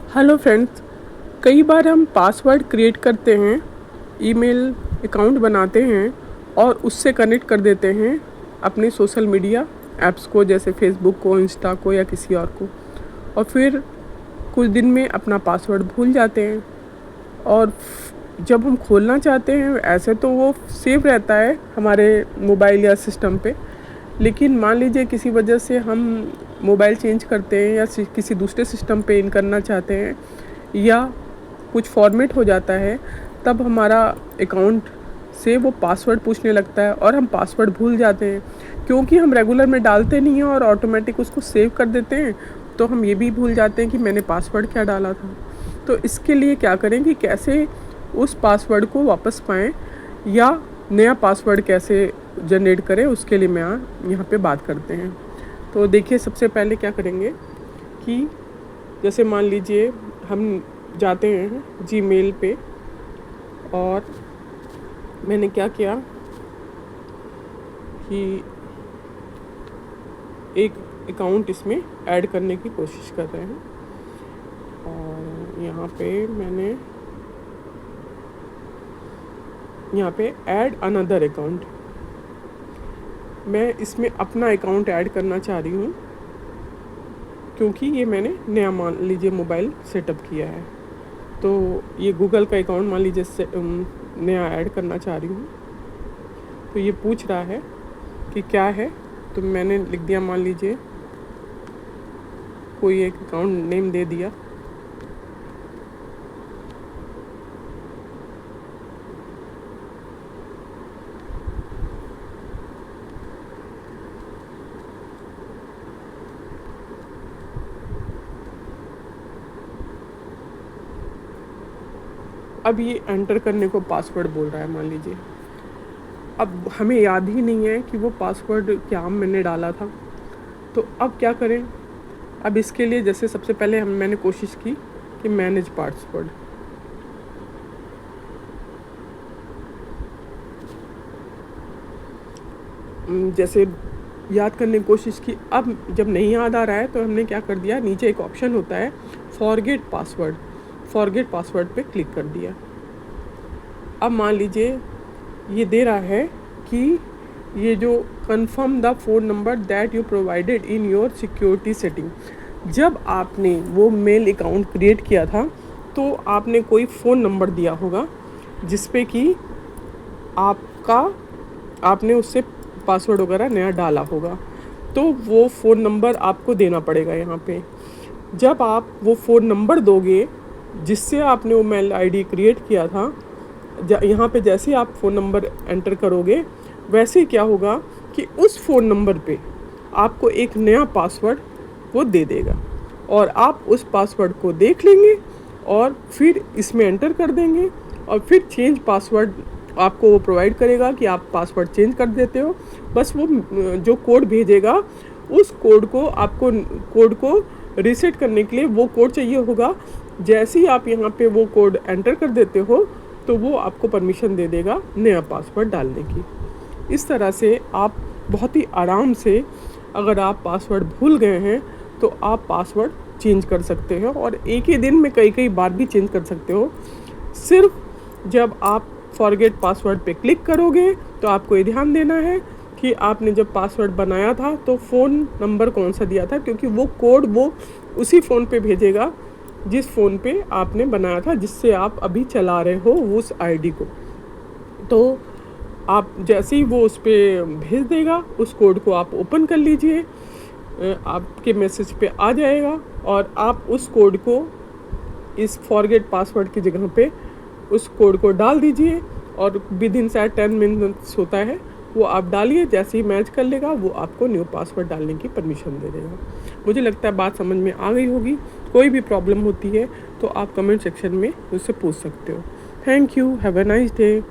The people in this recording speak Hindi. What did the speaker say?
हेलो फ्रेंड्स, कई बार हम पासवर्ड क्रिएट करते हैं, ईमेल अकाउंट बनाते हैं और उससे कनेक्ट कर देते हैं अपने सोशल मीडिया ऐप्स को, जैसे फेसबुक को, इंस्टा को या किसी और को। और फिर कुछ दिन में अपना पासवर्ड भूल जाते हैं और जब हम खोलना चाहते हैं, ऐसे तो वो सेव रहता है हमारे मोबाइल या सिस्टम पे, लेकिन मान लीजिए किसी वजह से हम मोबाइल चेंज करते हैं या किसी दूसरे सिस्टम पे इन करना चाहते हैं या कुछ फॉर्मेट हो जाता है, तब हमारा अकाउंट से वो पासवर्ड पूछने लगता है और हम पासवर्ड भूल जाते हैं। क्योंकि हम रेगुलर में डालते नहीं हैं और ऑटोमेटिक उसको सेव कर देते हैं, तो हम ये भी भूल जाते हैं कि मैंने पासवर्ड क्या डाला था। तो इसके लिए क्या करें कि कैसे उस पासवर्ड को वापस पाएँ या नया पासवर्ड कैसे जनरेट करें, उसके लिए मैं यहाँ पे बात करते हैं। तो देखिए, सबसे पहले क्या करेंगे कि जैसे मान लीजिए हम जाते हैं जीमेल पे और मैंने क्या किया कि एक अकाउंट इसमें ऐड करने की कोशिश कर रहे हैं और यहाँ पे ऐड अनदर अकाउंट, मैं इसमें अपना अकाउंट ऐड करना चाह रही हूँ क्योंकि ये मैंने नया मान लीजिए मोबाइल सेटअप किया है। तो ये गूगल का अकाउंट मान लीजिए नया ऐड करना चाह रही हूँ। तो ये पूछ रहा है कि क्या है, तो मैंने लिख दिया, मान लीजिए कोई एक अकाउंट नेम दे दिया। अब ये एंटर करने को पासवर्ड बोल रहा है मान लीजिए। अब हमें याद ही नहीं है कि वो पासवर्ड क्या मैंने डाला था, तो अब क्या करें। अब इसके लिए जैसे सबसे पहले मैंने कोशिश की कि मैनेज पासवर्ड, जैसे याद करने की कोशिश की। अब जब नहीं याद आ रहा है तो हमने क्या कर दिया, नीचे एक ऑप्शन होता है फॉरगेट पासवर्ड पे क्लिक कर दिया। अब मान लीजिए ये दे रहा है कि ये जो confirm the phone number that you provided in your security setting. जब आपने वो मेल अकाउंट क्रिएट किया था तो आपने कोई फ़ोन नंबर दिया होगा जिस पे कि आपने उससे पासवर्ड वगैरह नया डाला होगा, तो वो फ़ोन नंबर आपको देना पड़ेगा यहाँ पे। जब आप वो फ़ोन नंबर दोगे जिससे आपने वो मेल आईडी क्रिएट किया था, यहाँ पे जैसे आप फ़ोन नंबर एंटर करोगे, वैसे क्या होगा कि उस फ़ोन नंबर पे आपको एक नया पासवर्ड वो दे देगा और आप उस पासवर्ड को देख लेंगे और फिर इसमें एंटर कर देंगे और फिर चेंज पासवर्ड आपको वो प्रोवाइड करेगा कि आप पासवर्ड चेंज कर देते हो। बस वो जो कोड भेजेगा, उस कोड को रीसेट करने के लिए वो कोड चाहिए होगा। जैसे ही आप यहाँ पे वो कोड एंटर कर देते हो तो वो आपको परमिशन दे देगा नया पासवर्ड डालने की। इस तरह से आप बहुत ही आराम से, अगर आप पासवर्ड भूल गए हैं तो आप पासवर्ड चेंज कर सकते हो और एक ही दिन में कई बार भी चेंज कर सकते हो। सिर्फ जब आप फॉरगेट पासवर्ड पे क्लिक करोगे तो आपको ये ध्यान देना है कि आपने जब पासवर्ड बनाया था तो फ़ोन नंबर कौन सा दिया था, क्योंकि वो कोड वो उसी फ़ोन पे भेजेगा जिस फ़ोन पे आपने बनाया था, जिससे आप अभी चला रहे हो उस आईडी को। तो आप जैसे ही वो उस पर भेज देगा, उस कोड को आप ओपन कर लीजिए, आपके मैसेज पे आ जाएगा और आप उस कोड को इस फॉरगेट पासवर्ड की जगह पे उस कोड को डाल दीजिए और विद इन 10 मिनट्स होता है, वो आप डालिए। जैसे ही मैच कर लेगा वो आपको न्यू पासवर्ड डालने की परमिशन दे देगा। मुझे लगता है बात समझ में आ गई होगी। कोई भी प्रॉब्लम होती है तो आप कमेंट सेक्शन में मुझसे पूछ सकते हो। Thank you, have a nice day.